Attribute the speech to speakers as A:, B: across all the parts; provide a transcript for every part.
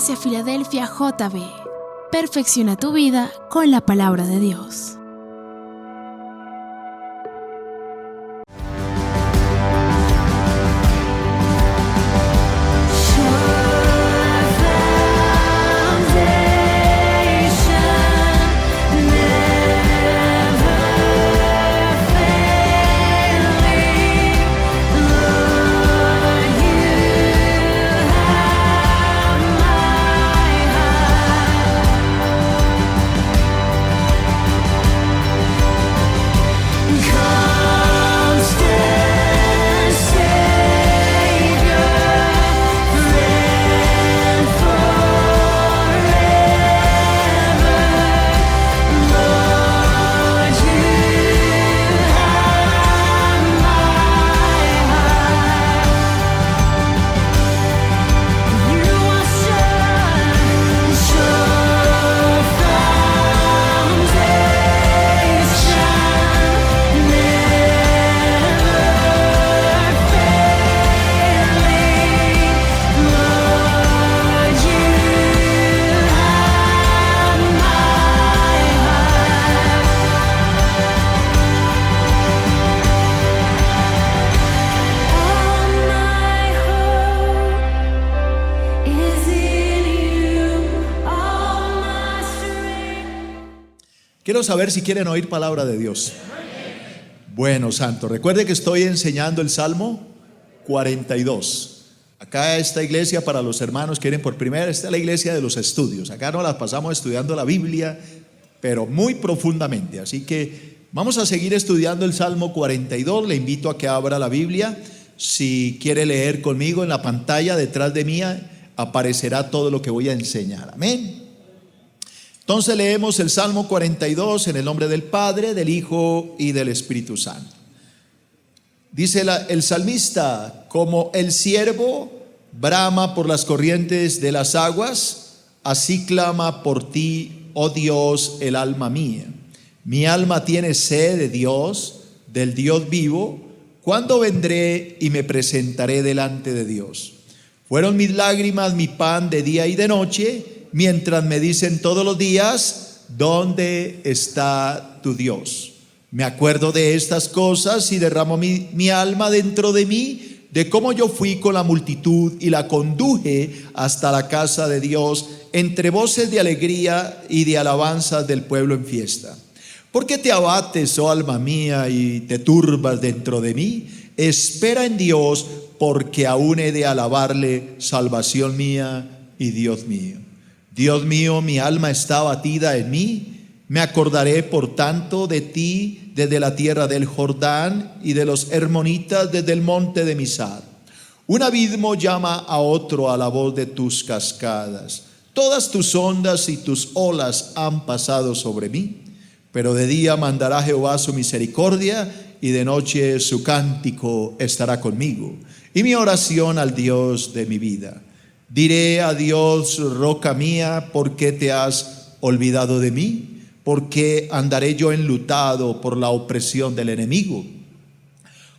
A: Iglesia Filadelfia JB. Perfecciona tu vida con la palabra de Dios.
B: Quiero saber si quieren oír palabra de Dios. Bueno, santo, recuerde que estoy enseñando el Salmo 42. Acá esta iglesia, para los hermanos que vienen por primera vez, esta es la iglesia de los estudios. Acá nos la pasamos estudiando la Biblia, pero muy profundamente. Así que vamos a seguir estudiando el Salmo 42. Le invito a que abra la Biblia. Si quiere leer conmigo, en la pantalla detrás de mí aparecerá todo lo que voy a enseñar. Amén. Entonces leemos el Salmo 42 en el nombre del Padre, del Hijo y del Espíritu Santo. Dice el salmista: como el ciervo brama por las corrientes de las aguas, así clama por ti, oh Dios, el alma mía. Mi alma tiene sed de Dios, del Dios vivo. ¿Cuándo vendré y me presentaré delante de Dios? Fueron mis lágrimas mi pan de día y de noche, mientras me dicen todos los días: ¿dónde está tu Dios? Me acuerdo de estas cosas y derramo mi alma dentro de mí, de cómo yo fui con la multitud y la conduje hasta la casa de Dios, entre voces de alegría y de alabanzas del pueblo en fiesta. ¿Por qué te abates, oh alma mía, y te turbas dentro de mí? Espera en Dios, porque aún he de alabarle, salvación mía y Dios mío. Dios mío, mi alma está abatida en mí. Me acordaré por tanto de ti desde la tierra del Jordán y de los hermonitas desde el monte de Misar. Un abismo llama a otro a la voz de tus cascadas. Todas tus ondas y tus olas han pasado sobre mí. Pero de día mandará Jehová su misericordia y de noche su cántico estará conmigo, y mi oración al Dios de mi vida. Diré a Dios, roca mía, ¿por qué te has olvidado de mí? ¿Por qué andaré yo enlutado por la opresión del enemigo?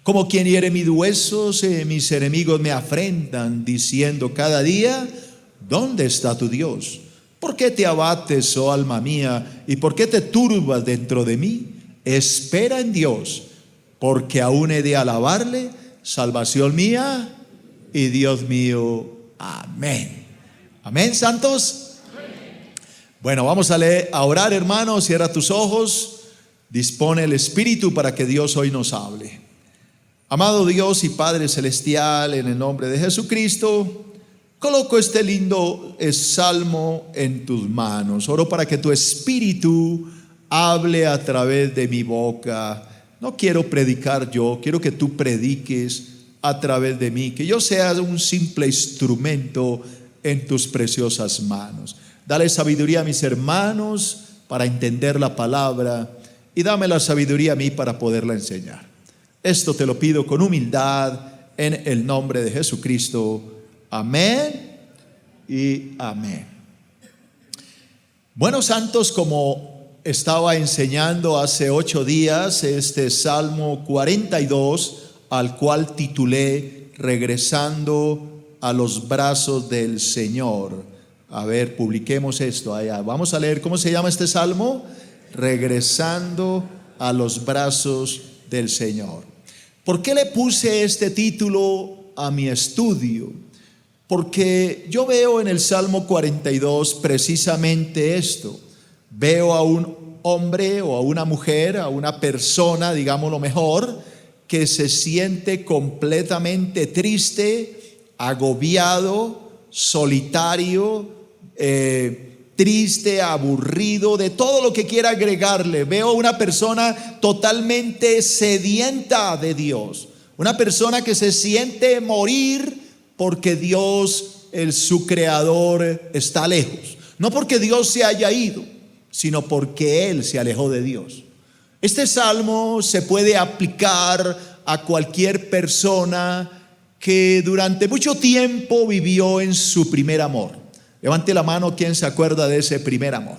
B: Como quien hiere mis huesos, mis enemigos me afrentan, diciendo cada día: ¿dónde está tu Dios? ¿Por qué te abates, oh alma mía, y por qué te turbas dentro de mí? Espera en Dios, porque aún he de alabarle, salvación mía y Dios mío. Amén. Amén, santos. Bueno, vamos a orar, hermanos. Cierra tus ojos. Dispone el Espíritu para que Dios hoy nos hable. Amado Dios y Padre celestial, en el nombre de Jesucristo, coloco este lindo salmo en tus manos. Oro para que tu Espíritu hable a través de mi boca. No quiero predicar yo, quiero que tú prediques a través de mí, que yo sea un simple instrumento en tus preciosas manos. Dale sabiduría a mis hermanos para entender la palabra, y dame la sabiduría a mí para poderla enseñar. Esto te lo pido con humildad en el nombre de Jesucristo. Amén y amén. Bueno, santos, como estaba enseñando hace 8 días este Salmo 42, al cual titulé Regresando a los brazos del Señor. A ver, publiquemos esto allá. Vamos a leer, ¿cómo se llama este salmo? Regresando a los brazos del Señor. ¿Por qué le puse este título a mi estudio? Porque yo veo en el Salmo 42 precisamente esto. Veo a un hombre o a una mujer, a una persona, digámoslo mejor, que se siente completamente triste, agobiado, solitario, triste, aburrido, de todo lo que quiera agregarle. Veo una persona totalmente sedienta de Dios, una persona que se siente morir porque Dios, su creador, está lejos. No porque Dios se haya ido, sino porque Él se alejó de Dios. Este salmo se puede aplicar a cualquier persona que durante mucho tiempo vivió en su primer amor. Levante la mano quien se acuerda de ese primer amor.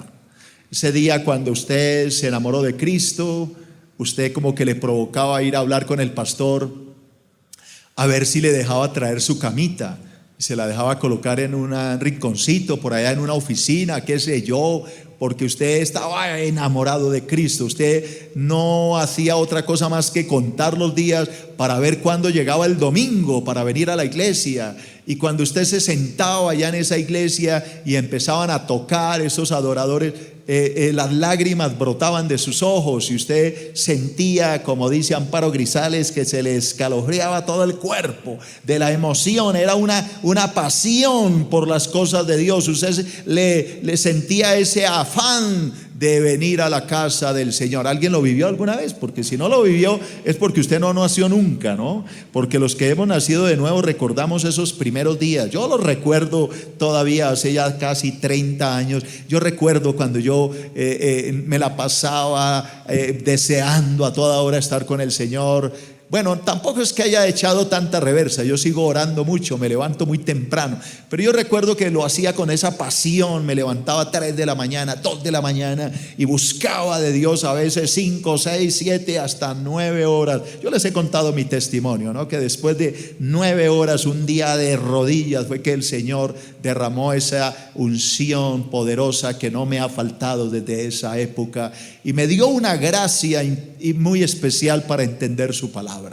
B: Ese día cuando usted se enamoró de Cristo, usted como que le provocaba ir a hablar con el pastor a ver si le dejaba traer su camita. Se la dejaba colocar en un rinconcito por allá en una oficina, qué sé yo, porque usted estaba enamorado de Cristo. Usted no hacía otra cosa más que contar los días para ver cuándo llegaba el domingo para venir a la iglesia. Y cuando usted se sentaba allá en esa iglesia y empezaban a tocar esos adoradores, las lágrimas brotaban de sus ojos y usted sentía, como dice Amparo Grisales, que se le escalofriaba todo el cuerpo de la emoción. Era una pasión por las cosas de Dios. Usted le sentía ese afán de venir a la casa del Señor. ¿Alguien lo vivió alguna vez? Porque si no lo vivió es porque usted no nació nunca, ¿no? Porque los que hemos nacido de nuevo recordamos esos primeros días. Yo los recuerdo todavía hace ya casi 30 años. Yo recuerdo cuando yo me la pasaba deseando a toda hora estar con el Señor. Bueno, tampoco es que haya echado tanta reversa. Yo sigo orando mucho, me levanto muy temprano. Pero yo recuerdo que lo hacía con esa pasión. Me levantaba a 3 de la mañana, 2 de la mañana y buscaba de Dios a veces 5, 6, 7, hasta 9 horas. Yo les he contado mi testimonio, ¿no? Que después de 9 horas, un día de rodillas, fue que el Señor derramó esa unción poderosa que no me ha faltado desde esa época. Y me dio una gracia muy especial para entender su palabra.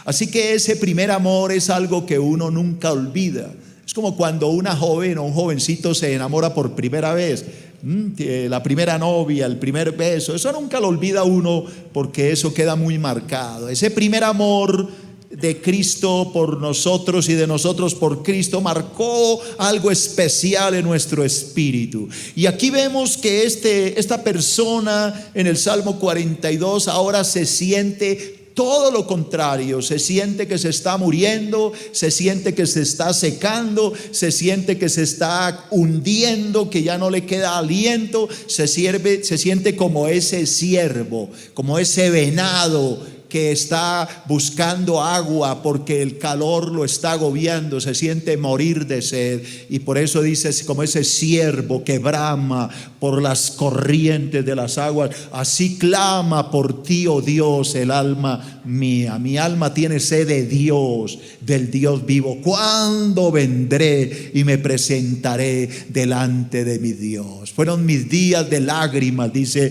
B: Así que ese primer amor es algo que uno nunca olvida. Es como cuando una joven o un jovencito se enamora por primera vez. La primera novia, el primer beso, eso nunca lo olvida uno porque eso queda muy marcado. Ese primer amor de Cristo por nosotros y de nosotros por Cristo marcó algo especial en nuestro espíritu. Y aquí vemos que esta persona en el Salmo 42 ahora se siente todo lo contrario. Se siente que se está muriendo, se siente que se está secando, se siente que se está hundiendo, que ya no le queda aliento. Se siente como ese ciervo, como ese venado que está buscando agua porque el calor lo está agobiando, se siente morir de sed. Y por eso dice, como ese ciervo que brama por las corrientes de las aguas, así clama por ti, oh Dios, el alma mía. Mi alma tiene sed de Dios, del Dios vivo. ¿Cuándo vendré y me presentaré delante de mi Dios? Fueron mis días de lágrimas, dice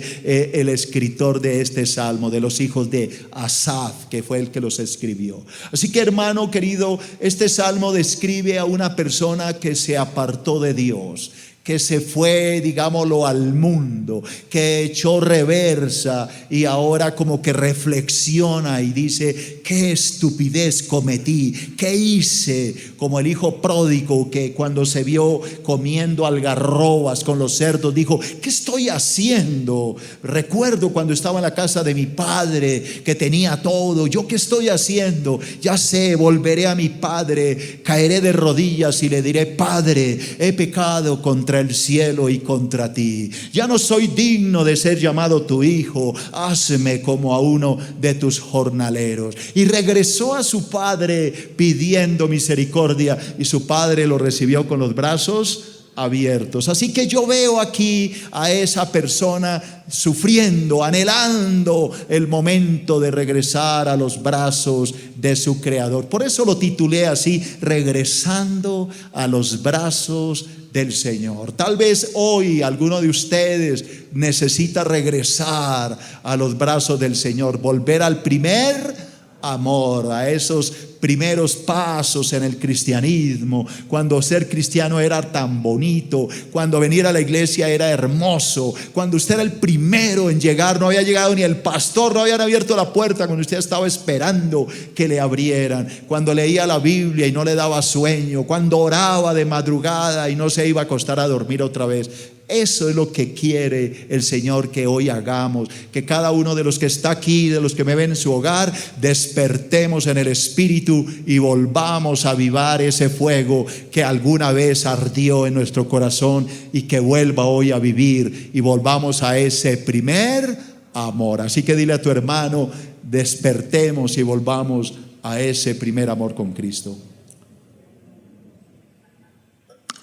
B: el escritor de este salmo, de los hijos de Asaf, que fue el que los escribió. Así que, hermano querido, este salmo describe a una persona que se apartó de Dios, que se fue, digámoslo, al mundo, que echó reversa y ahora como que reflexiona y dice: qué estupidez cometí, qué hice, como el hijo pródigo que cuando se vio comiendo algarrobas con los cerdos dijo: ¿qué estoy haciendo? Recuerdo cuando estaba en la casa de mi padre que tenía todo. ¿Yo qué estoy haciendo? Ya sé, volveré a mi padre, caeré de rodillas y le diré: Padre, he pecado contra el cielo y contra ti. Ya no soy digno de ser llamado tu hijo. Hazme como a uno de tus jornaleros. Y regresó a su padre pidiendo misericordia, y su padre lo recibió con los brazos abiertos. Así que yo veo aquí a esa persona sufriendo, anhelando el momento de regresar a los brazos de su Creador. Por eso lo titulé así: regresando a los brazos del Señor. Tal vez hoy alguno de ustedes necesita regresar a los brazos del Señor, volver al primer amor, a esos primeros pasos en el cristianismo, cuando ser cristiano era tan bonito, cuando venir a la iglesia era hermoso, cuando usted era el primero en llegar, no había llegado ni el pastor, no habían abierto la puerta cuando usted estaba esperando que le abrieran, cuando leía la Biblia y no le daba sueño, cuando oraba de madrugada y no se iba a acostar a dormir otra vez. Eso es lo que quiere el Señor que hoy hagamos, que cada uno de los que está aquí, de los que me ven en su hogar, despertemos en el Espíritu y volvamos a avivar ese fuego que alguna vez ardió en nuestro corazón y que vuelva hoy a vivir y volvamos a ese primer amor. Así que dile a tu hermano: despertemos y volvamos a ese primer amor con Cristo.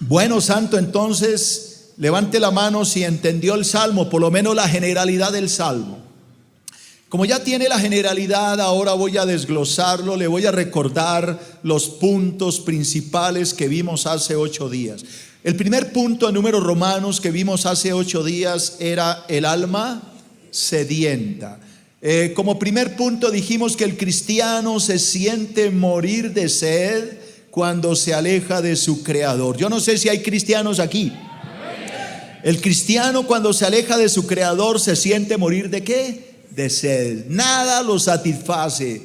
B: Bueno, santo, entonces levante la mano si entendió el salmo, por lo menos la generalidad del salmo. Como ya tiene la generalidad, ahora voy a desglosarlo, le voy a recordar los puntos principales que vimos hace 8 días. El primer punto en Números Romanos que vimos hace 8 días era el alma sedienta. Como primer punto dijimos que el cristiano se siente morir de sed cuando se aleja de su Creador. Yo no sé si hay cristianos aquí. El cristiano, cuando se aleja de su Creador, se siente morir ¿de qué? De sed. Nada lo satisface.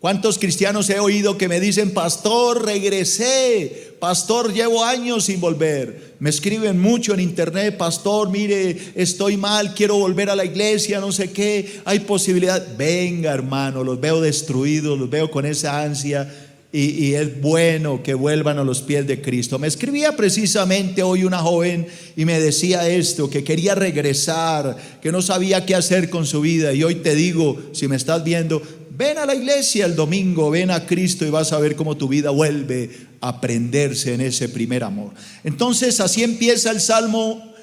B: ¿Cuántos cristianos he oído que me dicen: pastor, regresé, pastor, llevo años sin volver? Me escriben mucho en internet: pastor, mire, estoy mal, quiero volver a la iglesia, no sé qué, hay posibilidad. Venga, hermano, los veo destruidos, los veo con esa ansia. Y es bueno que vuelvan a los pies de Cristo. Me escribía precisamente hoy una joven y me decía esto, que quería regresar, que no sabía qué hacer con su vida. Y hoy te digo, si me estás viendo, ven a la iglesia el domingo, ven a Cristo y vas a ver cómo tu vida vuelve a prenderse en ese primer amor. Entonces así empieza el Salmo.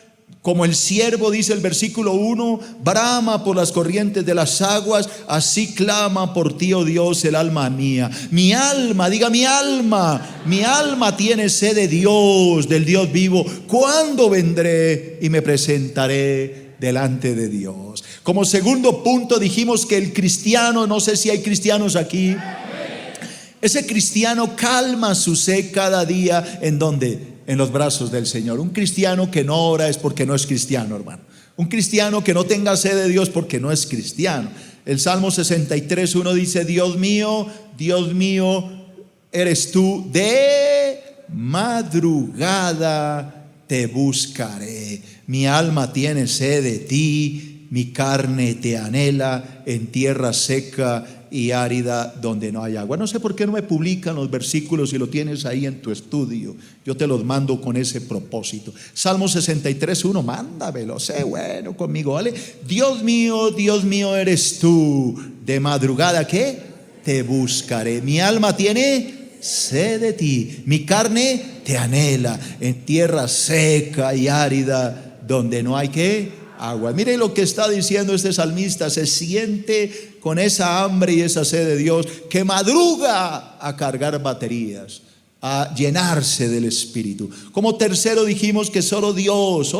B: Como el siervo, dice el versículo 1, brama por las corrientes de las aguas, así clama por ti, oh Dios, el alma mía. Mi alma, diga mi alma tiene sed de Dios, del Dios vivo. ¿Cuándo vendré y me presentaré delante de Dios? Como segundo punto dijimos que el cristiano, no sé si hay cristianos aquí, ese cristiano calma su sed cada día. ¿En dónde? En los brazos del Señor. Un cristiano que no ora es porque no es cristiano, hermano. Un cristiano que no tenga sed de Dios porque no es cristiano. El Salmo 63:1 dice: Dios mío, eres tú, de madrugada te buscaré. Mi alma tiene sed de ti, mi carne te anhela en tierra seca y árida donde no hay agua. No sé por qué no me publican los versículos si lo tienes ahí en tu estudio. Yo te los mando con ese propósito. Salmo 63:1, mándamelo, sé bueno conmigo, ¿vale? Dios mío, eres tú, de madrugada, ¿qué? Te buscaré. Mi alma tiene sed de ti, mi carne te anhela en tierra seca y árida donde no hay ¿qué? Agua. Mire lo que está diciendo este salmista: se siente con esa hambre y esa sed de Dios, que madruga a cargar baterías, a llenarse del Espíritu. Como tercero dijimos que solo Dios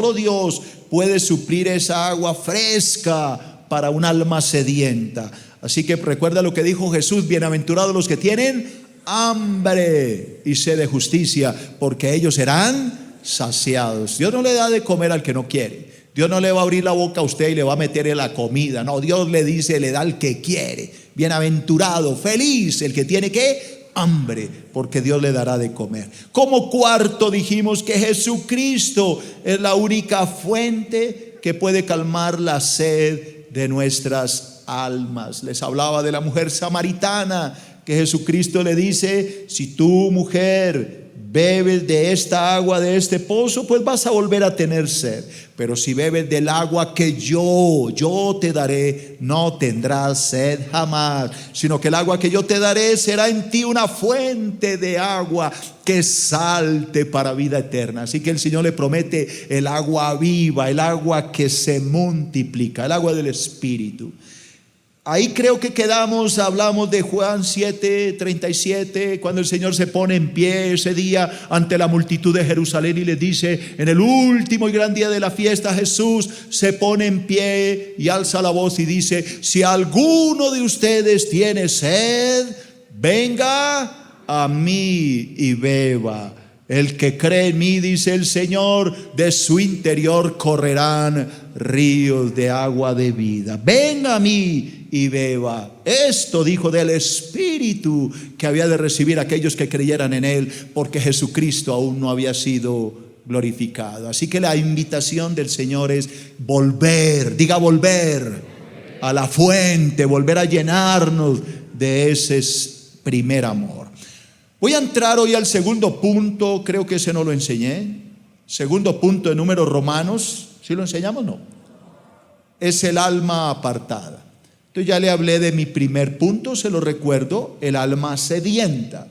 B: puede suplir esa agua fresca para un alma sedienta. Así que recuerda lo que dijo Jesús: bienaventurados los que tienen hambre y sed de justicia, porque ellos serán saciados. Dios no le da de comer al que no quiere. Dios no le va a abrir la boca a usted y le va a meter en la comida. No, Dios le dice, le da al que quiere. Bienaventurado, feliz el que tiene ¿qué? Hambre, porque Dios le dará de comer. Como cuarto dijimos que Jesucristo es la única fuente que puede calmar la sed de nuestras almas. Les hablaba de la mujer samaritana, que Jesucristo le dice: si tú, mujer, bebes de esta agua, de este pozo, pues vas a volver a tener sed. Pero si bebes del agua que yo te daré, no tendrás sed jamás, sino que el agua que yo te daré será en ti una fuente de agua que salte para vida eterna. Así que el Señor le promete el agua viva, el agua que se multiplica, el agua del Espíritu. Ahí creo que quedamos, hablamos de Juan 7:37, cuando el Señor se pone en pie ese día ante la multitud de Jerusalén y les dice, en el último y gran día de la fiesta, Jesús se pone en pie y alza la voz y dice, si alguno de ustedes tiene sed, venga a mí y beba. El que cree en mí, dice el Señor, de su interior correrán ríos de agua de vida. Venga a mí y beba. Esto dijo del Espíritu que había de recibir aquellos que creyeran en Él, porque Jesucristo aún no había sido glorificado. Así que la invitación del Señor es volver, diga volver a la fuente, volver a llenarnos de ese primer amor. Voy a entrar hoy al segundo punto, creo que ese no lo enseñé. Segundo punto de Números Romanos, ¿sí lo enseñamos? No. Es el alma apartada. Entonces ya le hablé de mi primer punto, se lo recuerdo, el alma sedienta.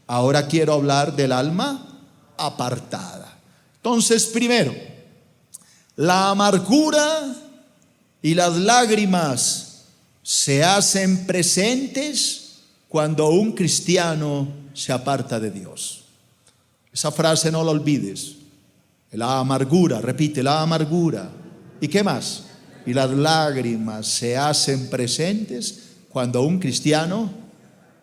B: Ahora quiero hablar del alma apartada. Entonces, primero, la amargura y las lágrimas se hacen presentes cuando un cristiano se aparta de Dios. Esa frase no la olvides. La amargura, repite, la amargura. ¿Y qué más? Y las lágrimas se hacen presentes cuando un cristiano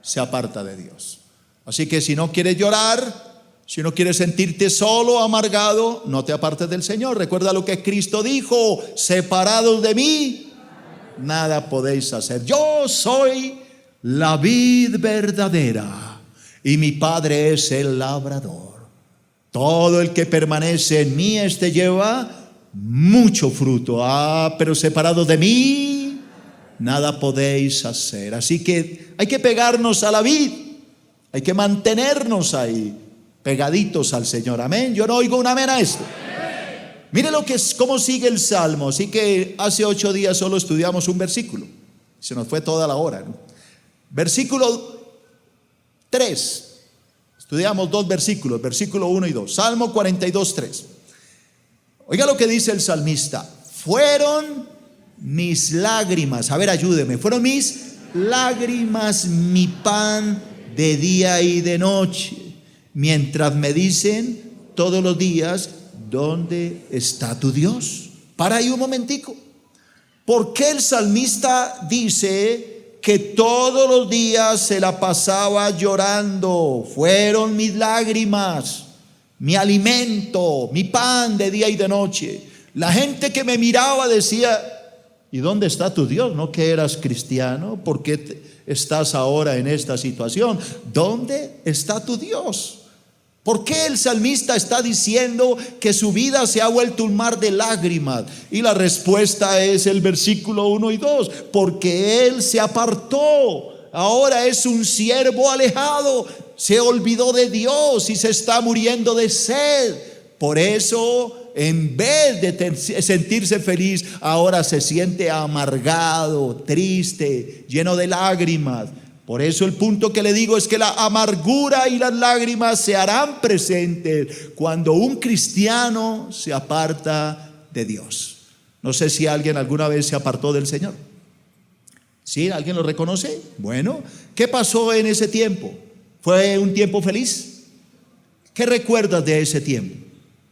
B: se aparta de Dios. Así que si no quieres llorar, si no quieres sentirte solo, amargado, no te apartes del Señor. Recuerda lo que Cristo dijo: separados de mí, nada podéis hacer. Yo soy la vid verdadera y mi Padre es el labrador. Todo el que permanece en mí, este lleva mucho fruto. Pero separados de mí, nada podéis hacer. Así que hay que pegarnos a la vid, hay que mantenernos ahí, pegaditos al Señor. Amén. Yo no oigo un amén a esto. Mire lo que es, cómo sigue el Salmo. Así que hace 8 días solo estudiamos un versículo. Se nos fue toda la hora, ¿no? Versículo 3. Estudiamos 2 versículos, versículo 1 y 2. Salmo 42:3. Oiga lo que dice el salmista: fueron mis lágrimas, a ver, ayúdeme, fueron mis lágrimas mi pan de día y de noche, mientras me dicen todos los días, ¿dónde está tu Dios? Para ahí un momentico. ¿Por qué el salmista dice que todos los días se la pasaba llorando? Fueron mis lágrimas, mi alimento, mi pan de día y de noche. La gente que me miraba decía, ¿y dónde está tu Dios? ¿No que eras cristiano? ¿Por qué estás ahora en esta situación? ¿Dónde está tu Dios? ¿Por qué el salmista está diciendo que su vida se ha vuelto un mar de lágrimas? Y la respuesta es el versículo 1 y 2. Porque él se apartó. Ahora es un siervo alejado. Se olvidó de Dios y se está muriendo de sed. Por eso, en vez de sentirse feliz, ahora se siente amargado, triste, lleno de lágrimas. Por eso el punto que le digo es que la amargura y las lágrimas se harán presentes cuando un cristiano se aparta de Dios. No sé si alguien alguna vez se apartó del Señor. ¿Sí? ¿Alguien lo reconoce? Bueno, ¿qué pasó en ese tiempo? ¿Fue un tiempo feliz? ¿Qué recuerdas de ese tiempo?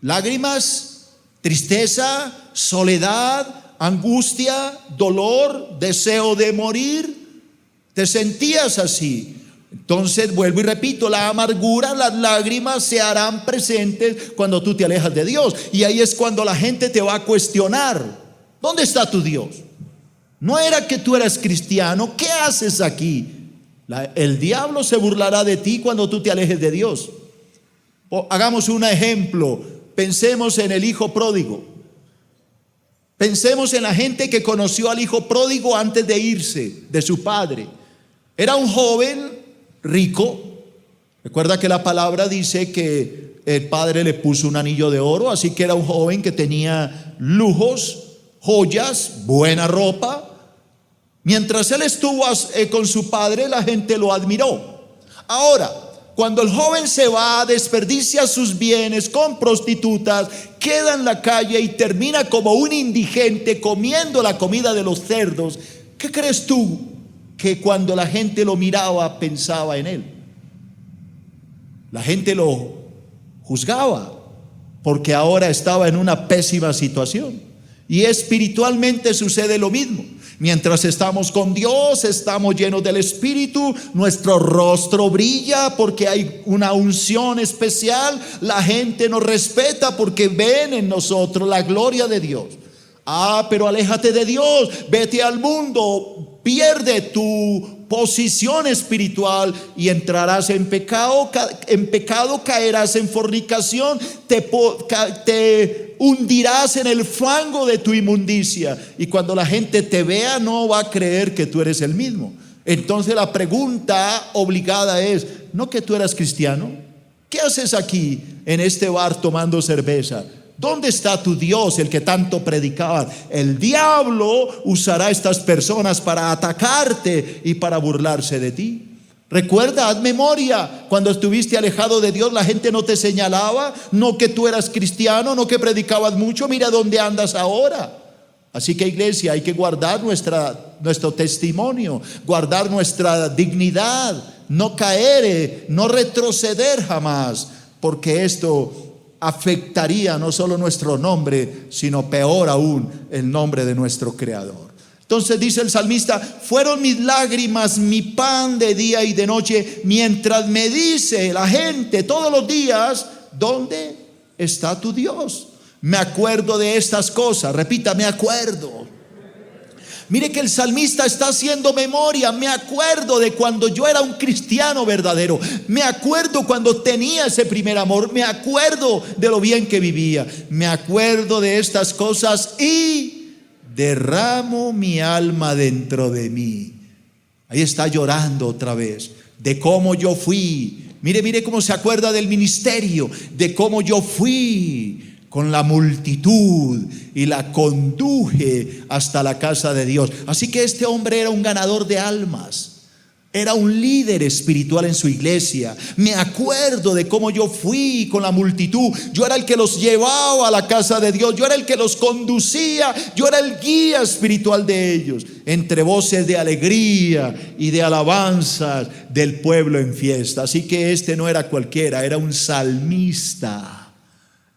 B: ¿Lágrimas? ¿Tristeza? ¿Soledad? ¿Angustia? ¿Dolor? ¿Deseo de morir? ¿Te sentías así? Entonces vuelvo y repito, la amargura, las lágrimas se harán presentes cuando tú te alejas de Dios. Y ahí es cuando la gente te va a cuestionar: ¿dónde está tu Dios? ¿No era que tú eras cristiano? ¿Qué haces aquí? El diablo se burlará de ti cuando tú te alejes de Dios. Hagamos un ejemplo. Pensemos en el hijo pródigo. Pensemos en la gente que conoció al hijo pródigo antes de irse de su padre. Era un joven rico, Recuerda que la palabra dice que el padre le puso un anillo de oro, así que era un joven que tenía lujos, joyas, buena ropa. Mientras él estuvo con su padre, la gente lo admiró. Ahora, cuando el joven se va, desperdicia sus bienes con prostitutas, queda en la calle y termina como un indigente comiendo la comida de los cerdos, ¿qué crees tú que cuando la gente lo miraba pensaba en él? La gente lo juzgaba porque ahora estaba en una pésima situación. Y espiritualmente sucede lo mismo. Mientras estamos con Dios, estamos llenos del Espíritu, nuestro rostro brilla porque hay una unción especial, la gente nos respeta porque ven en nosotros la gloria de Dios. Pero aléjate de Dios, vete al mundo, pierde tu posición espiritual y entrarás en pecado, caerás en fornicación, te hundirás en el fango de tu inmundicia, y cuando la gente te vea no va a creer que tú eres el mismo. Entonces la pregunta obligada es: ¿no que tú eras cristiano? ¿Qué haces aquí en este bar tomando cerveza? ¿Dónde está tu Dios, el que tanto predicaban? El diablo usará a estas personas para atacarte y para burlarse de ti. Recuerda, haz memoria, cuando estuviste alejado de Dios, la gente no te señalaba, no que tú eras cristiano, no que predicabas mucho. Mira dónde andas ahora. Así que, iglesia, hay que guardar nuestro testimonio, guardar nuestra dignidad, no caer, no retroceder jamás, porque esto afectaría no solo nuestro nombre, sino peor aún el nombre de nuestro Creador. Entonces dice el salmista: fueron mis lágrimas mi pan de día y de noche, mientras me dice la gente todos los días: ¿dónde está tu Dios? Me acuerdo de estas cosas. Repita: me acuerdo. Mire que el salmista está haciendo memoria. Me acuerdo de cuando yo era un cristiano verdadero. Me acuerdo cuando tenía ese primer amor. Me acuerdo de lo bien que vivía. Me acuerdo de estas cosas y derramo mi alma dentro de mí. Ahí está llorando otra vez de cómo yo fui. Mire cómo se acuerda del ministerio, de cómo yo fui con la multitud y la conduje hasta la casa de Dios. Así que este hombre era un ganador de almas, era un líder espiritual en su iglesia. Me acuerdo de cómo yo fui con la multitud. Yo era el que los llevaba a la casa de Dios, yo era el que los conducía, yo era el guía espiritual de ellos, entre voces de alegría y de alabanzas del pueblo en fiesta. Así que este no era cualquiera, era un salmista.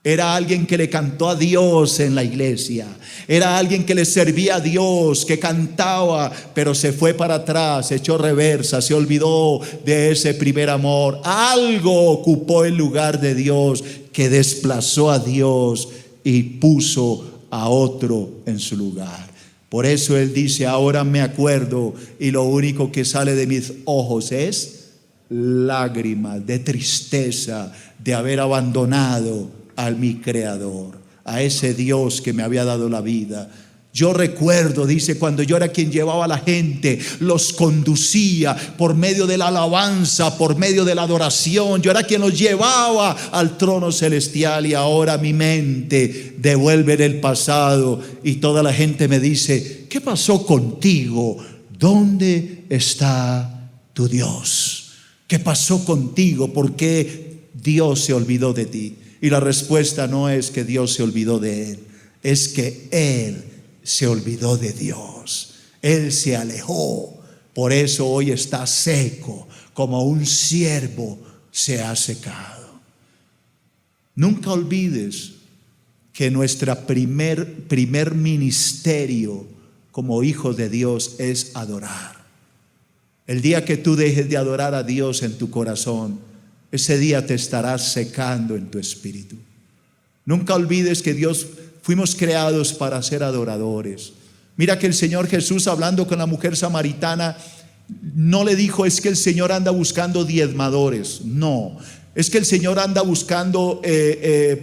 B: Era alguien que le cantó a Dios en la iglesia. Era alguien que le servía a Dios, que cantaba, pero se fue para atrás, echó reversa, se olvidó de ese primer amor. Algo ocupó el lugar de Dios, que desplazó a Dios y puso a otro en su lugar. Por eso él dice: ahora me acuerdo, y lo único que sale de mis ojos es lágrimas de tristeza de haber abandonado a mi Creador, a ese Dios que me había dado la vida. Yo recuerdo, dice, cuando yo era quien llevaba a la gente, los conducía por medio de la alabanza, por medio de la adoración. Yo era quien los llevaba al trono celestial, y ahora mi mente devuelve en el pasado y toda la gente me dice: ¿qué pasó contigo? ¿Dónde está tu Dios? ¿Qué pasó contigo? ¿Por qué Dios se olvidó de ti? Y la respuesta no es que Dios se olvidó de él, es que él se olvidó de Dios. Él se alejó. Por eso hoy está seco, como un ciervo se ha secado. Nunca olvides que nuestra primer ministerio como hijos de Dios es adorar. El día que tú dejes de adorar a Dios en tu corazón, ese día te estarás secando en tu espíritu. Nunca olvides que fuimos creados para ser adoradores. Mira que el Señor Jesús, hablando con la mujer samaritana, no le dijo: es que el Señor anda buscando diezmadores. No. Es que el Señor anda buscando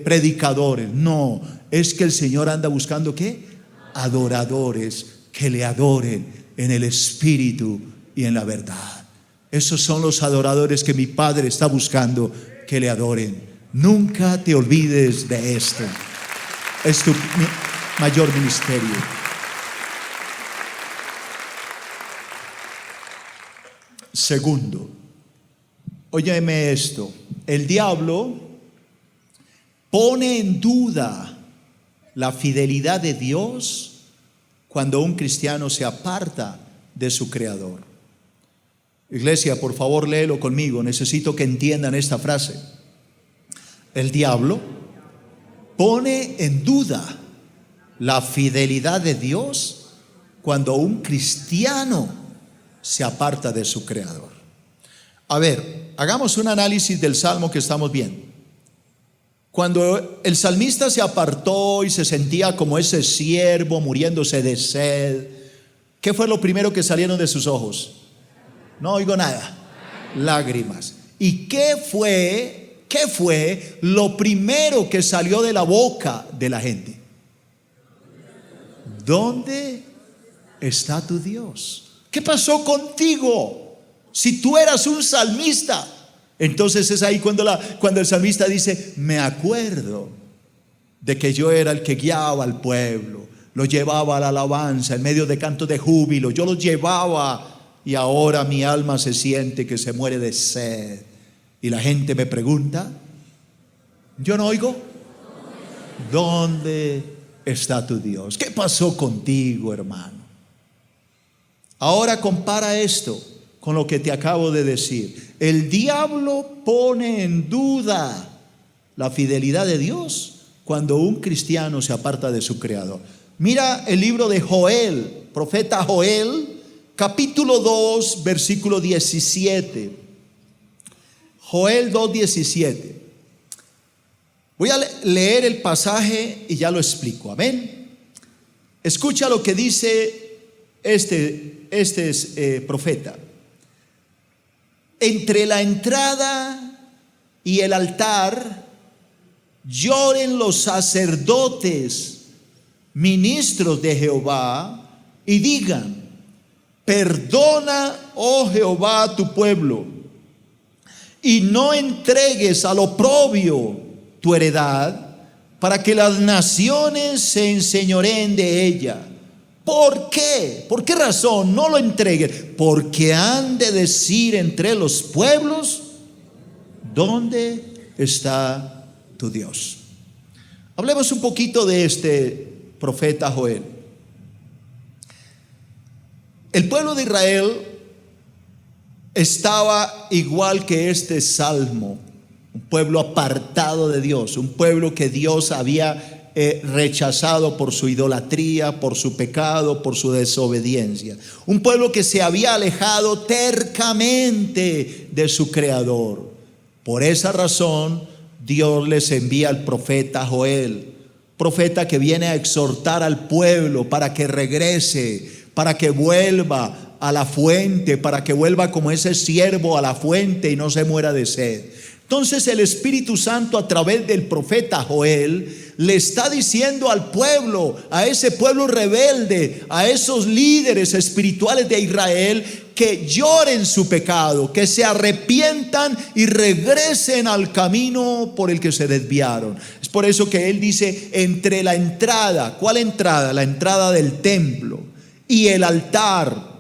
B: predicadores. No. Es que el Señor anda buscando ¿qué? Adoradores que le adoren en el espíritu y en la verdad. Esos son los adoradores que mi Padre está buscando que le adoren. Nunca te olvides de esto. Es tu mayor ministerio. Segundo, óyeme esto. El diablo pone en duda la fidelidad de Dios cuando un cristiano se aparta de su Creador. Iglesia, por favor, léelo conmigo. Necesito que entiendan esta frase. El diablo pone en duda la fidelidad de Dios cuando un cristiano se aparta de su Creador. A ver, hagamos un análisis del salmo que estamos viendo. Cuando el salmista se apartó y se sentía como ese siervo muriéndose de sed, ¿qué fue lo primero que salieron de sus ojos? No oigo nada. Lágrimas. ¿Y qué fue lo primero que salió de la boca de la gente? ¿Dónde está tu Dios? ¿Qué pasó contigo? Si tú eras un salmista. Entonces es ahí cuando el salmista dice: me acuerdo de que yo era el que guiaba al pueblo, lo llevaba a la alabanza en medio de cantos de júbilo, yo lo llevaba. Y ahora mi alma se siente que se muere de sed. Y la gente me pregunta, ¿yo no oigo? ¿Dónde está tu Dios? ¿Qué pasó contigo, hermano? Ahora compara esto con lo que te acabo de decir. El diablo pone en duda la fidelidad de Dios cuando un cristiano se aparta de su Creador. Mira el libro de Joel, profeta Joel, capítulo 2, versículo 17. Joel 2:17. Voy a leer el pasaje y ya lo explico. Amén. Escucha lo que dice este profeta. Entre la entrada y el altar lloren los sacerdotes, ministros de Jehová, y digan: perdona, oh Jehová, a tu pueblo, y no entregues al oprobio tu heredad, para que las naciones se enseñoreen de ella. ¿Por qué? ¿Por qué razón no lo entreguen? Porque han de decir entre los pueblos: ¿dónde está tu Dios? Hablemos un poquito de este profeta Joel. El pueblo de Israel estaba igual que este salmo, un pueblo apartado de Dios, un pueblo que Dios había rechazado por su idolatría, por su pecado, por su desobediencia. Un pueblo que se había alejado tercamente de su Creador. Por esa razón, Dios les envía al profeta Joel, profeta que viene a exhortar al pueblo para que regrese, para que vuelva a la fuente, para que vuelva como ese siervo a la fuente y no se muera de sed. Entonces el Espíritu Santo, a través del profeta Joel, le está diciendo al pueblo, a ese pueblo rebelde, a esos líderes espirituales de Israel, que lloren su pecado, que se arrepientan y regresen al camino por el que se desviaron. Es por eso que él dice: entre la entrada, ¿cuál entrada? La entrada del templo y el altar.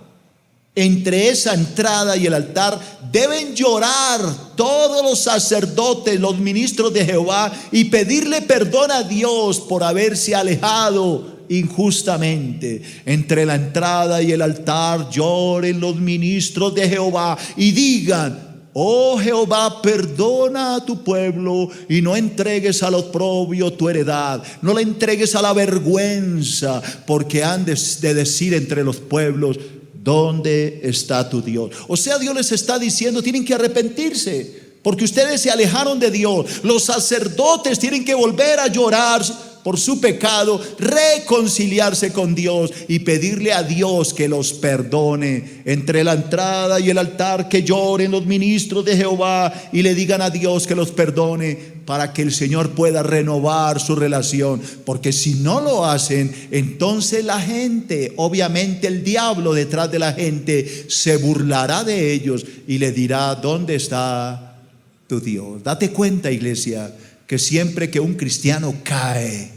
B: Entre esa entrada y el altar deben llorar todos los sacerdotes, los ministros de Jehová, y pedirle perdón a Dios por haberse alejado injustamente. Entre la entrada y el altar lloren los ministros de Jehová y digan: oh Jehová, perdona a tu pueblo y no entregues al oprobio tu heredad, no la entregues a la vergüenza, porque han de decir entre los pueblos: ¿dónde está tu Dios? O sea, Dios les está diciendo: tienen que arrepentirse, porque ustedes se alejaron de Dios. Los sacerdotes tienen que volver a llorar por su pecado, reconciliarse con Dios y pedirle a Dios que los perdone. Entre la entrada y el altar que lloren los ministros de Jehová y le digan a Dios que los perdone, para que el Señor pueda renovar su relación. Porque si no lo hacen, entonces la gente, obviamente el diablo detrás de la gente, se burlará de ellos y le dirá: ¿dónde está tu Dios? Date cuenta, iglesia, que siempre que un cristiano cae,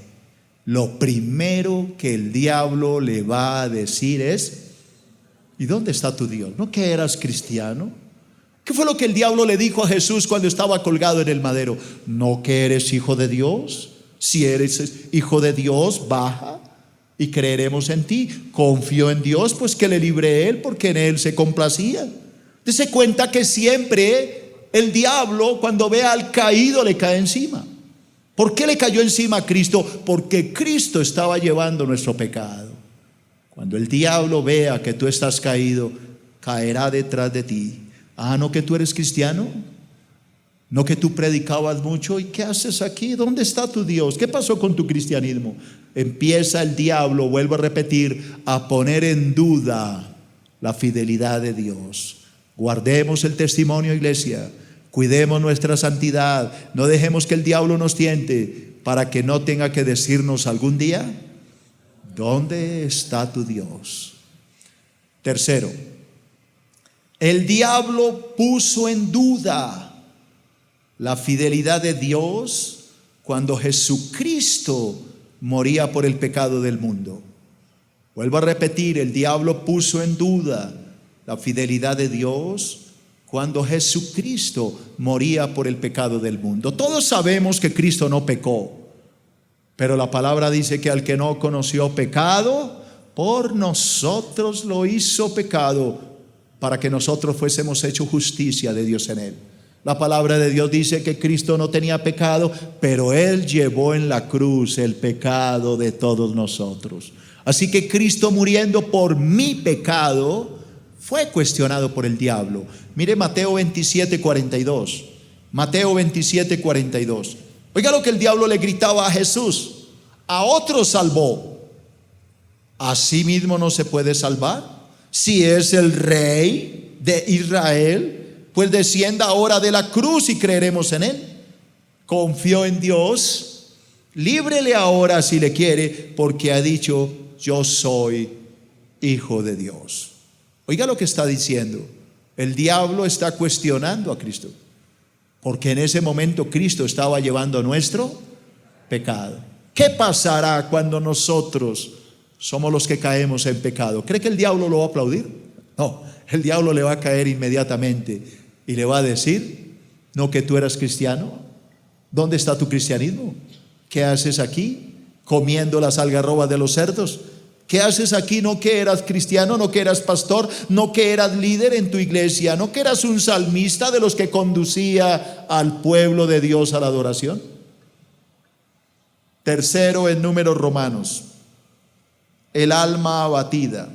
B: lo primero que el diablo le va a decir es: ¿y dónde está tu Dios? ¿No que eras cristiano? ¿Qué fue lo que el diablo le dijo a Jesús cuando estaba colgado en el madero? ¿No que eres hijo de Dios? Si eres hijo de Dios, baja y creeremos en ti. Confió en Dios, pues que le libre él, porque en él se complacía. Dese cuenta que siempre el diablo, cuando ve al caído, le cae encima. ¿Por qué le cayó encima a Cristo? Porque Cristo estaba llevando nuestro pecado. Cuando el diablo vea que tú estás caído, caerá detrás de ti. Ah, ¿no que tú eres cristiano? ¿No que tú predicabas mucho? ¿Y qué haces aquí? ¿Dónde está tu Dios? ¿Qué pasó con tu cristianismo? Empieza el diablo, vuelvo a repetir, a poner en duda la fidelidad de Dios. Guardemos el testimonio, iglesia. Cuidemos nuestra santidad. No dejemos que el diablo nos tiente, para que no tenga que decirnos algún día: ¿dónde está tu Dios? Tercero, el diablo puso en duda la fidelidad de Dios cuando Jesucristo moría por el pecado del mundo. Vuelvo a repetir, el diablo puso en duda la fidelidad de Dios cuando Jesucristo moría por el pecado del mundo. Todos sabemos que Cristo no pecó, pero la palabra dice que al que no conoció pecado, por nosotros lo hizo pecado, para que nosotros fuésemos hechos justicia de Dios en él. La palabra de Dios dice que Cristo no tenía pecado, pero él llevó en la cruz el pecado de todos nosotros. Así que Cristo, muriendo por mi pecado, fue cuestionado por el diablo. Mire Mateo 27:42. Mateo 27:42. Oiga lo que el diablo le gritaba a Jesús: a otro salvó, ¿a sí mismo no se puede salvar? Si es el rey de Israel, pues descienda ahora de la cruz y creeremos en él. Confió en Dios, líbrele ahora si le quiere, porque ha dicho: yo soy hijo de Dios. Oiga lo que está diciendo. El diablo está cuestionando a Cristo, porque en ese momento Cristo estaba llevando nuestro pecado. ¿Qué pasará cuando nosotros somos los que caemos en pecado? ¿Cree que el diablo lo va a aplaudir? No, el diablo le va a caer inmediatamente y le va a decir: ¿no que tú eras cristiano? ¿Dónde está tu cristianismo? ¿Qué haces aquí comiendo las algarrobas de los cerdos? ¿Qué haces aquí? ¿No que eras cristiano? ¿No que eras pastor? ¿No que eras líder en tu iglesia? ¿No que eras un salmista de los que conducía al pueblo de Dios a la adoración? Tercero en Números Romanos, el alma abatida.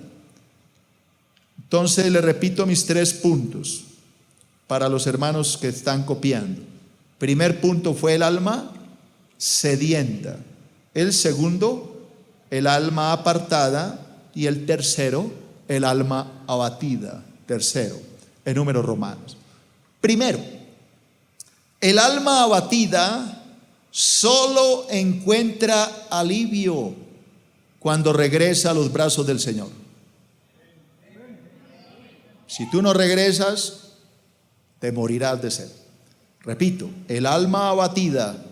B: Entonces le repito mis 3 puntos para los hermanos que están copiando. Primer punto fue el alma sedienta. El segundo, el alma apartada. Y el tercero, el alma abatida. Tercero, en Números Romanos. Primero, el alma abatida solo encuentra alivio cuando regresa a los brazos del Señor. Si tú no regresas, te morirás de sed. Repito, el alma abatida,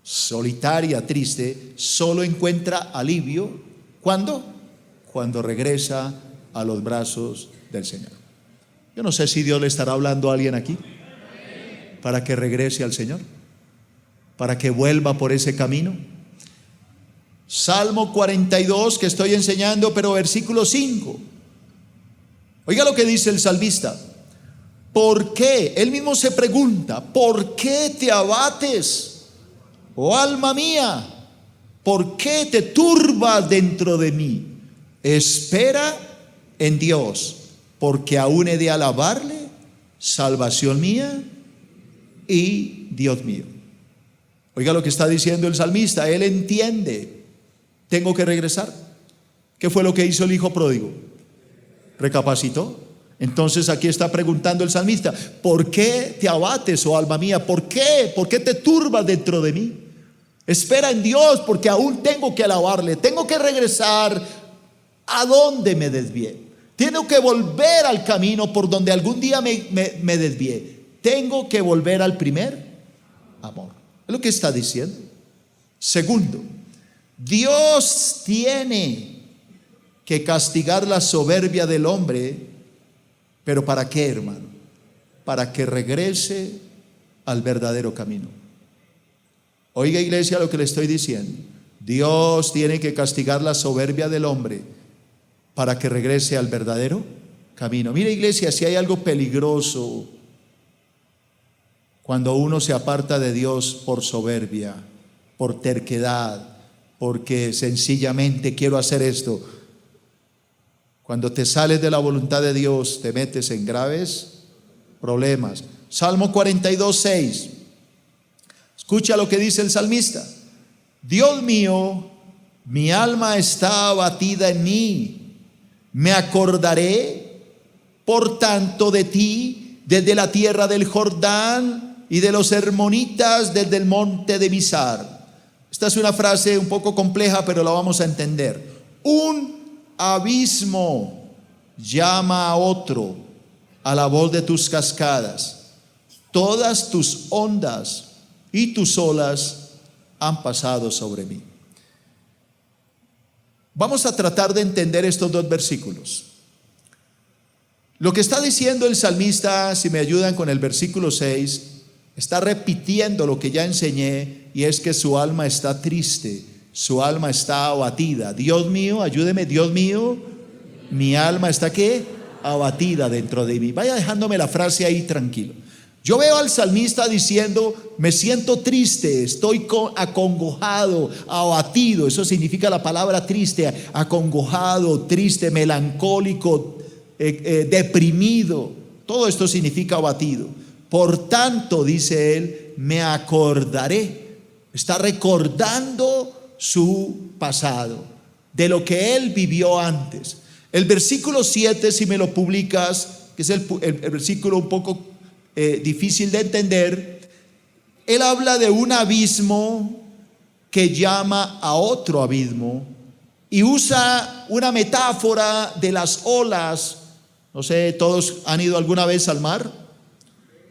B: solitaria, triste, solo encuentra alivio ¿cuándo? Cuando regresa a los brazos del Señor. Yo no sé si Dios le estará hablando a alguien aquí para que regrese al Señor, para que vuelva por ese camino. Salmo 42 que estoy enseñando, pero versículo 5. Oiga lo que dice el salmista. ¿Por qué? Él mismo se pregunta: ¿por qué te abates, oh alma mía? ¿Por qué te turbas dentro de mí? Espera en Dios, porque aún he de alabarle, salvación mía y Dios mío. Oiga lo que está diciendo el salmista. Él entiende, tengo que regresar. ¿Qué fue lo que hizo el hijo pródigo? Recapacitó. Entonces aquí está preguntando el salmista: ¿por qué te abates, oh alma mía? ¿Por qué? ¿Por qué te turbas dentro de mí? Espera en Dios, porque aún tengo que alabarle. Tengo que regresar a donde me desvié. Tengo que volver al camino por donde algún día me desvié. Tengo que volver al primer amor. Es lo que está diciendo. Segundo, Dios tiene que castigar la soberbia del hombre. ¿Pero para qué, hermano? Para que regrese al verdadero camino. Oiga, iglesia, lo que le estoy diciendo. Dios tiene que castigar la soberbia del hombre para que regrese al verdadero camino. Mire, iglesia, si hay algo peligroso cuando uno se aparta de Dios por soberbia, por terquedad, porque sencillamente quiero hacer esto. Cuando te sales de la voluntad de Dios, te metes en graves problemas. Salmo 42:6. Escucha lo que dice el salmista: Dios mío, mi alma está abatida en mí. Me acordaré, por tanto, de ti desde la tierra del Jordán y de los hermonitas desde el monte de Mizar. Esta es una frase un poco compleja, pero la vamos a entender. Un abismo llama a otro a la voz de tus cascadas. Todas tus ondas y tus olas han pasado sobre mí. Vamos a tratar de entender estos dos versículos. Lo que está diciendo el salmista, si me ayudan con el versículo 6, está repitiendo lo que ya enseñé, y es que su alma está triste, su alma está abatida. Dios mío, ayúdeme, Dios mío, mi alma está ¿qué? Abatida dentro de mí. Vaya dejándome la frase ahí tranquilo. Yo veo al salmista diciendo: me siento triste, estoy acongojado, abatido. Eso significa la palabra triste: acongojado, triste, melancólico, deprimido. Todo esto significa abatido. Por tanto, dice él, me acordaré. Está recordando su pasado, de lo que él vivió antes. El versículo 7, si me lo publicas, que es el versículo un poco difícil de entender, él habla de un abismo que llama a otro abismo y usa una metáfora de las olas. No sé, ¿todos han ido alguna vez al mar?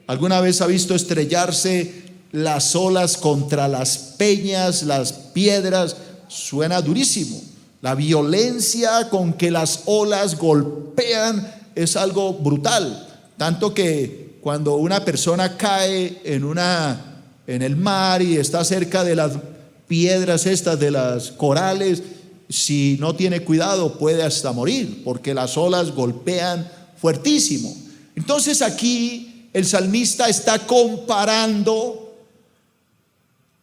B: ¿Alguna vez ha visto estrellarse las olas contra las peñas, las piedras? Suena durísimo. La violencia con que las olas golpean es algo brutal, tanto que cuando una persona cae en el mar y está cerca de las piedras estas, de las corales, si no tiene cuidado puede hasta morir, porque las olas golpean fuertísimo. Entonces aquí el salmista está comparando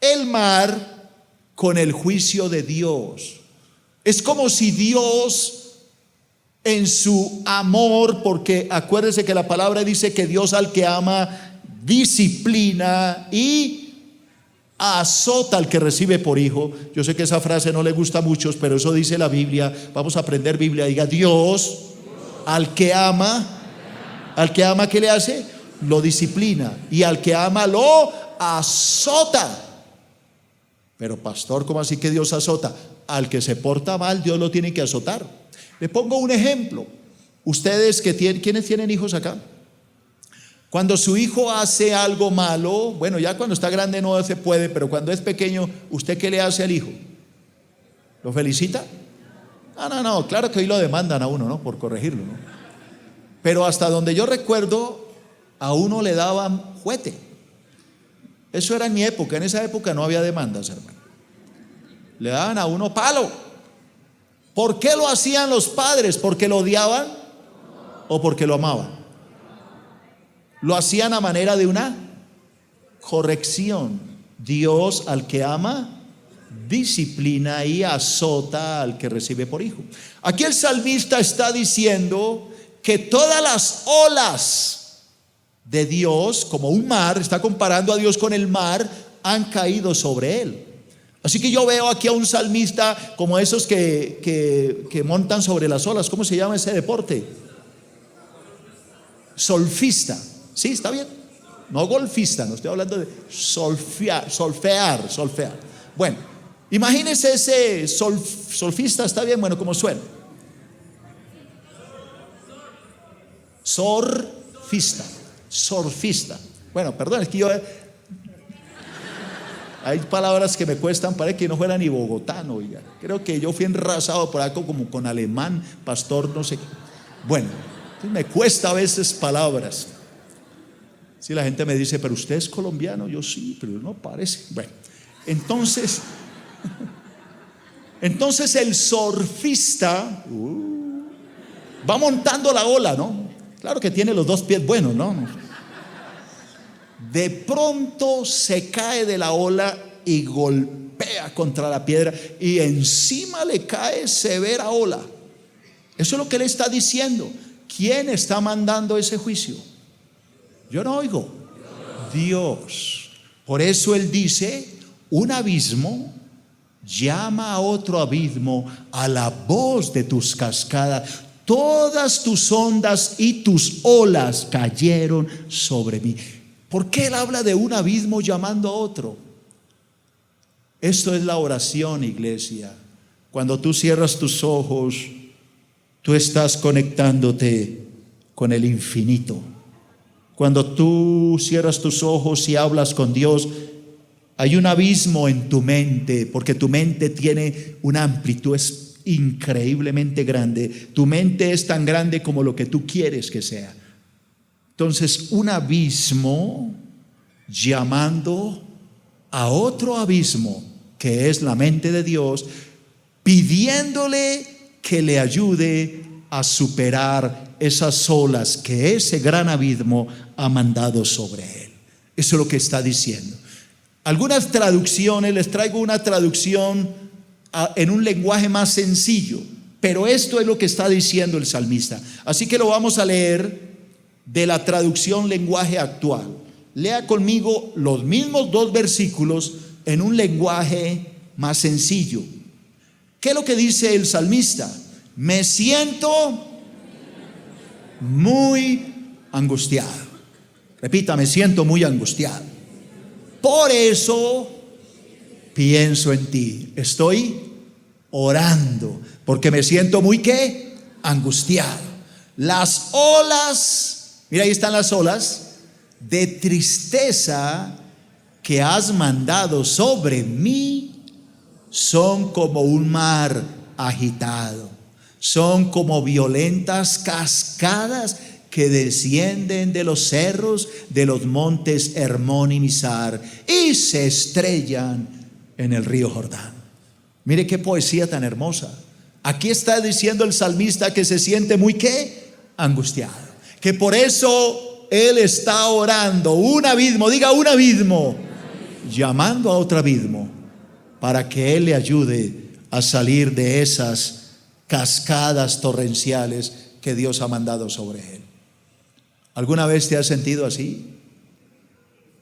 B: el mar con el juicio de Dios. Es como si Dios, en su amor, porque acuérdense que la palabra dice que Dios al que ama disciplina y azota al que recibe por hijo. Yo sé que esa frase no le gusta a muchos, pero eso dice la Biblia. Vamos a aprender Biblia. Diga: Dios al que ama, ¿qué le hace? Lo disciplina, y al que ama lo azota. Pero pastor, ¿cómo así que Dios azota? Al que se porta mal, Dios lo tiene que azotar. Le pongo un ejemplo. Ustedes ¿quiénes tienen hijos acá? Cuando su hijo hace algo malo, bueno, ya cuando está grande no se puede, pero cuando es pequeño, ¿usted qué le hace al hijo? ¿Lo felicita? No, claro que hoy lo demandan a uno, ¿no? Por corregirlo, ¿no? Pero hasta donde yo recuerdo, a uno le daban juete. Eso era en mi época. En esa época no había demandas, hermano. Le daban a uno palo. ¿Por qué lo hacían los padres? ¿Porque lo odiaban o porque lo amaban? Lo hacían a manera de una corrección. Dios al que ama disciplina y azota al que recibe por hijo. Aquí el salmista está diciendo que todas las olas de Dios, como un mar, está comparando a Dios con el mar, han caído sobre él. Así que yo veo aquí a un salmista como esos que montan sobre las olas. ¿Cómo se llama ese deporte? Solfista. ¿Sí? ¿Está bien? No golfista, no estoy hablando de solfear. Bueno, imagínese ese solfista, ¿está bien? Bueno, ¿cómo suena? Surfista. Bueno, perdón, es que yo hay palabras que me cuestan, parece que no fuera ni bogotano, oiga. Creo que yo fui enrasado por algo como con alemán, pastor, no sé qué. Bueno, me cuesta a veces palabras. Si la gente me dice, pero usted es colombiano, yo sí, pero no parece. Bueno, entonces el surfista va montando la ola, ¿no? Claro que tiene los dos pies buenos, ¿no? De pronto se cae de la ola y golpea contra la piedra y encima le cae severa ola. Eso es lo que él está diciendo. ¿Quién está mandando ese juicio? Yo no oigo. Dios. Por eso él dice, un abismo llama a otro abismo a la voz de tus cascadas. Todas tus ondas y tus olas cayeron sobre mí. ¿Por qué él habla de un abismo llamando a otro? Esto es la oración, iglesia. Cuando tú cierras tus ojos, tú estás conectándote con el infinito. Cuando tú cierras tus ojos y hablas con Dios, hay un abismo en tu mente, porque tu mente tiene una amplitud increíblemente grande. Tu mente es tan grande como lo que tú quieres que sea. Entonces, un abismo llamando a otro abismo, que es la mente de Dios, pidiéndole que le ayude a superar esas olas que ese gran abismo ha mandado sobre él. Eso es lo que está diciendo. Algunas traducciones, les traigo una traducción en un lenguaje más sencillo, pero esto es lo que está diciendo el salmista. Así que lo vamos a leer de la traducción lenguaje actual. Lea conmigo los mismos 2 versículos en un lenguaje más sencillo. ¿Qué es lo que dice el salmista? Me siento muy angustiado. Repita, me siento muy angustiado. Por eso pienso en ti. Estoy orando porque me siento muy ¿qué? Angustiado. Las olas, mira, ahí están las olas de tristeza que has mandado sobre mí son como un mar agitado, son como violentas cascadas que descienden de los cerros de los montes Hermón y Mizar y se estrellan en el río Jordán. Mire qué poesía tan hermosa. Aquí está diciendo el salmista que se siente muy ¿qué? Angustiado, que por eso él está orando un abismo, diga un abismo, llamando a otro abismo para que él le ayude a salir de esas cascadas torrenciales que Dios ha mandado sobre él. ¿Alguna vez te has sentido así?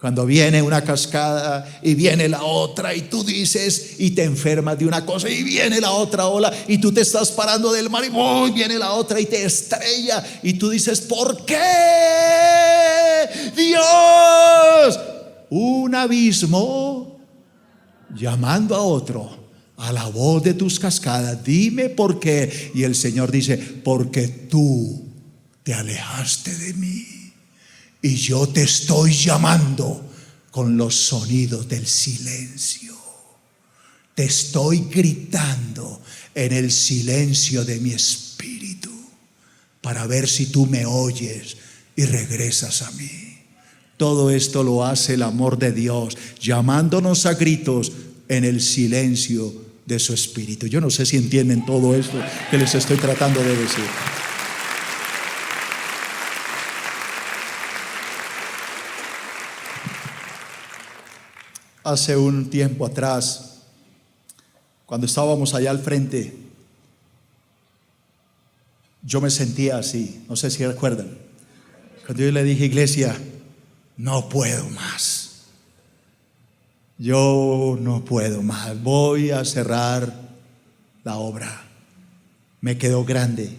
B: Cuando viene una cascada y viene la otra y tú dices y te enfermas de una cosa y viene la otra ola y tú te estás parando del mar y viene la otra y te estrella y tú dices, ¿por qué? Dios, un abismo llamando a otro a la voz de tus cascadas, dime por qué. Y el Señor dice, porque tú te alejaste de mí y yo te estoy llamando con los sonidos del silencio. Te estoy gritando en el silencio de mi espíritu para ver si tú me oyes y regresas a mí. Todo esto lo hace el amor de Dios, llamándonos a gritos en el silencio de su espíritu. Yo no sé si entienden todo esto que les estoy tratando de decir. Hace un tiempo atrás, cuando estábamos allá al frente, yo me sentía así, no sé si recuerdan, cuando yo le dije, iglesia, no puedo más, yo no puedo más, voy a cerrar la obra. Me quedó grande.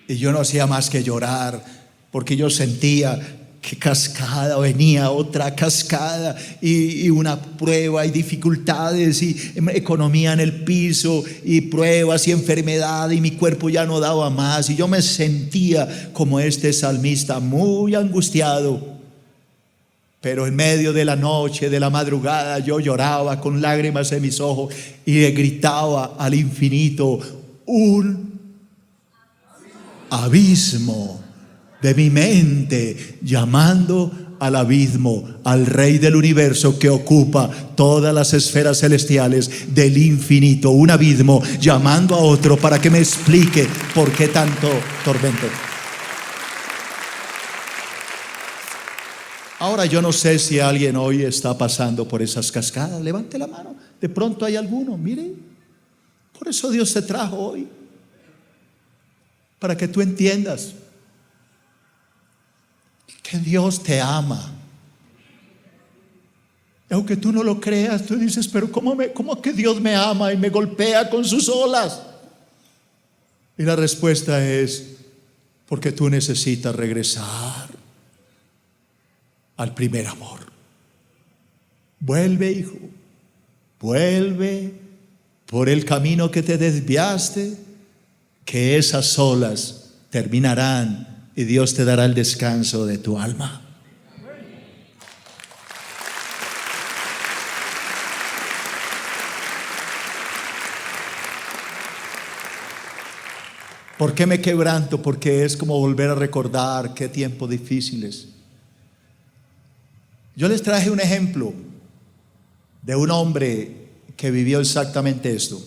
B: Y yo no hacía más que llorar, porque yo sentía que cascada venía otra cascada, y una prueba y dificultades y economía en el piso y pruebas y enfermedad, y mi cuerpo ya no daba más, y yo me sentía como este salmista, muy angustiado. Pero en medio de la noche, de la madrugada, yo lloraba con lágrimas en mis ojos y le gritaba al infinito: un abismo de mi mente, llamando al abismo, al Rey del universo que ocupa todas las esferas celestiales del infinito. Un abismo llamando a otro para que me explique por qué tanto tormento. Ahora yo no sé si alguien hoy está pasando por esas cascadas. Levante la mano. De pronto hay alguno. Mire, por eso Dios te trajo hoy, para que tú entiendas que Dios te ama. Aunque tú no lo creas, tú dices: pero ¿cómo que Dios me ama y me golpea con sus olas? Y la respuesta es: porque tú necesitas regresar al primer amor. Vuelve, hijo, vuelve por el camino que te desviaste, que esas olas terminarán y Dios te dará el descanso de tu alma. ¿Por qué me quebranto? Porque es como volver a recordar qué tiempos difíciles. Yo les traje un ejemplo de un hombre que vivió exactamente esto,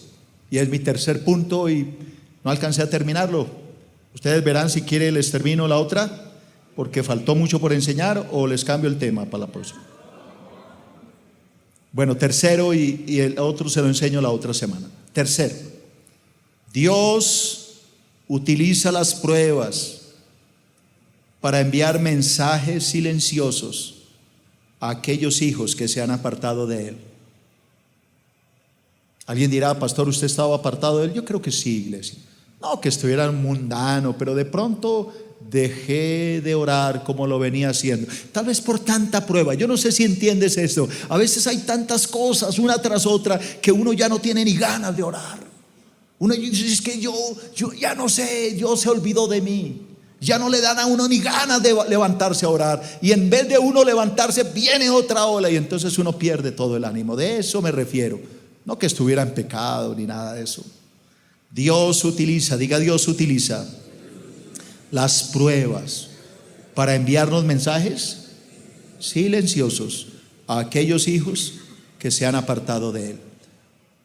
B: y es mi tercer punto y no alcancé a terminarlo. Ustedes verán si quiere les termino la otra, porque faltó mucho por enseñar, o les cambio el tema para la próxima. Bueno, tercero, y el otro se lo enseño la otra semana. Tercero, Dios utiliza las pruebas para enviar mensajes silenciosos a aquellos hijos que se han apartado de Él. Alguien dirá: pastor, ¿usted estaba apartado de Él? Yo creo que sí, iglesia. No que estuviera mundano, pero de pronto dejé de orar como lo venía haciendo. Tal vez por tanta prueba. Yo no sé si entiendes esto. A veces hay tantas cosas una tras otra que uno ya no tiene ni ganas de orar. Uno dice: es que yo ya no sé, Dios se olvidó de mí. Ya no le dan a uno ni ganas de levantarse a orar, y en vez de uno levantarse viene otra ola, y entonces uno pierde todo el ánimo. De eso me refiero. No que estuviera en pecado ni nada de eso. Dios utiliza, diga, Dios utiliza las pruebas para enviarnos mensajes silenciosos a aquellos hijos que se han apartado de Él.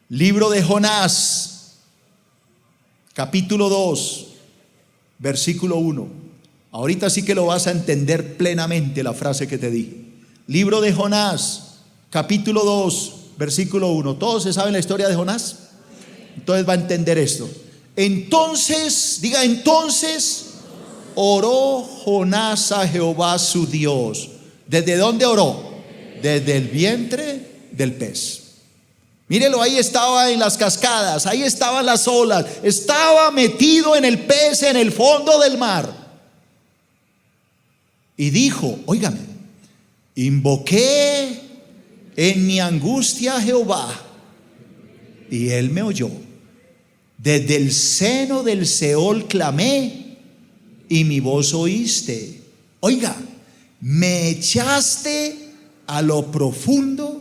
B: Libro de Jonás, capítulo 2, versículo 1. Ahorita sí que lo vas a entender plenamente, la frase que te dije. Libro de Jonás, capítulo 2, versículo 1. ¿Todos se saben la historia de Jonás? Entonces va a entender esto. Entonces, diga, entonces oró Jonás a Jehová su Dios. ¿Desde dónde oró? Desde el vientre del pez. Mírelo, ahí estaba en las cascadas, ahí estaban las olas, estaba metido en el pez, en el fondo del mar. Y dijo, óigame, invoqué en mi angustia a Jehová, y Él me oyó. Desde el seno del Seol clamé, y mi voz oíste. Oiga, me echaste a lo profundo,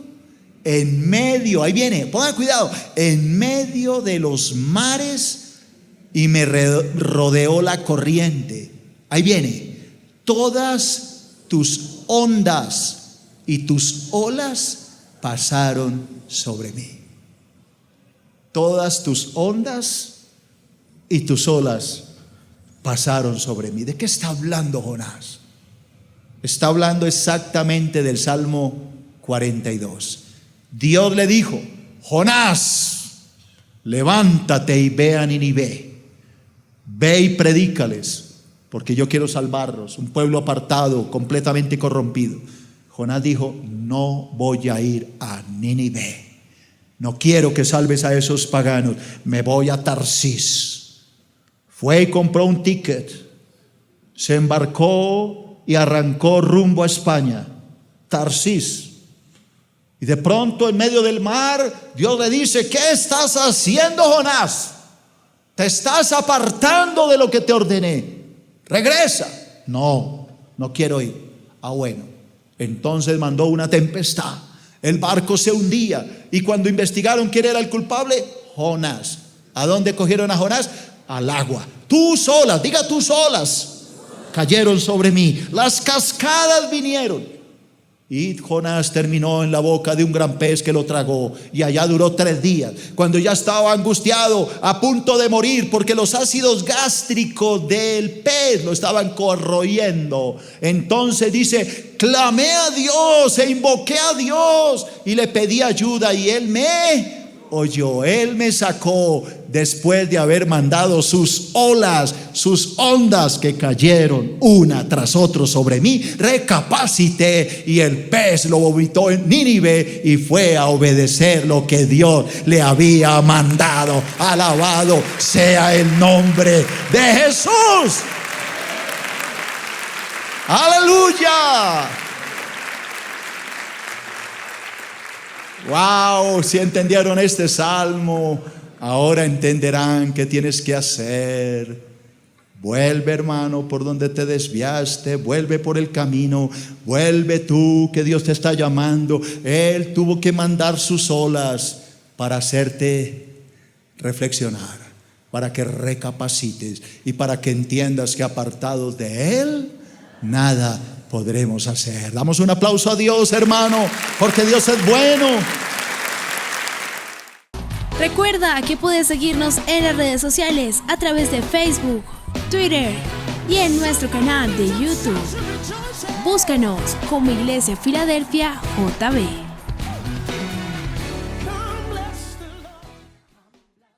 B: en medio, ahí viene, ponga cuidado, en medio de los mares, y me rodeó la corriente. Ahí viene, todas tus ondas y tus olas pasaron sobre mí. Todas tus ondas y tus olas pasaron sobre mí. ¿De qué está hablando Jonás? Está hablando exactamente del Salmo 42. Dios le dijo, Jonás, levántate y ve a Nínive. Ve y predícales, porque yo quiero salvarlos, un pueblo apartado, completamente corrompido. Jonás dijo: no voy a ir a Nínive. No quiero que salves a esos paganos. Me voy a Tarsis. Fue y compró un ticket. Se embarcó y arrancó rumbo a España, Tarsis. Y de pronto, en medio del mar, Dios le dice: ¿qué estás haciendo, Jonás? Te estás apartando de lo que te ordené. Regresa. No quiero ir. Bueno. Entonces mandó una tempestad. El barco se hundía. Y cuando investigaron quién era el culpable, Jonás. ¿A dónde cogieron a Jonás? Al agua. Tus olas, diga tus olas, cayeron sobre mí. Las cascadas vinieron. Y Jonás terminó en la boca de un gran pez que lo tragó. Y allá duró 3 días. Cuando ya estaba angustiado, a punto de morir, porque los ácidos gástricos del pez lo estaban corroyendo. Entonces dice: clamé a Dios e invoqué a Dios y le pedí ayuda, y Él me oyó. Él me sacó después de haber mandado sus olas, sus ondas que cayeron una tras otra sobre mí. Recapacité y el pez lo vomitó en Nínive y fue a obedecer lo que Dios le había mandado. Alabado sea el nombre de Jesús. Aleluya. Wow, si entendieron este salmo, ahora entenderán qué tienes que hacer. Vuelve, hermano, por donde te desviaste. Vuelve por el camino. Vuelve tú, que Dios te está llamando. Él tuvo que mandar sus olas para hacerte reflexionar, para que recapacites y para que entiendas que apartados de Él nada podremos hacer. Damos un aplauso a Dios, hermano, porque Dios es bueno.
A: Recuerda que puedes seguirnos en las redes sociales a través de Facebook, Twitter y en nuestro canal de YouTube. Búscanos como Iglesia Filadelfia JB.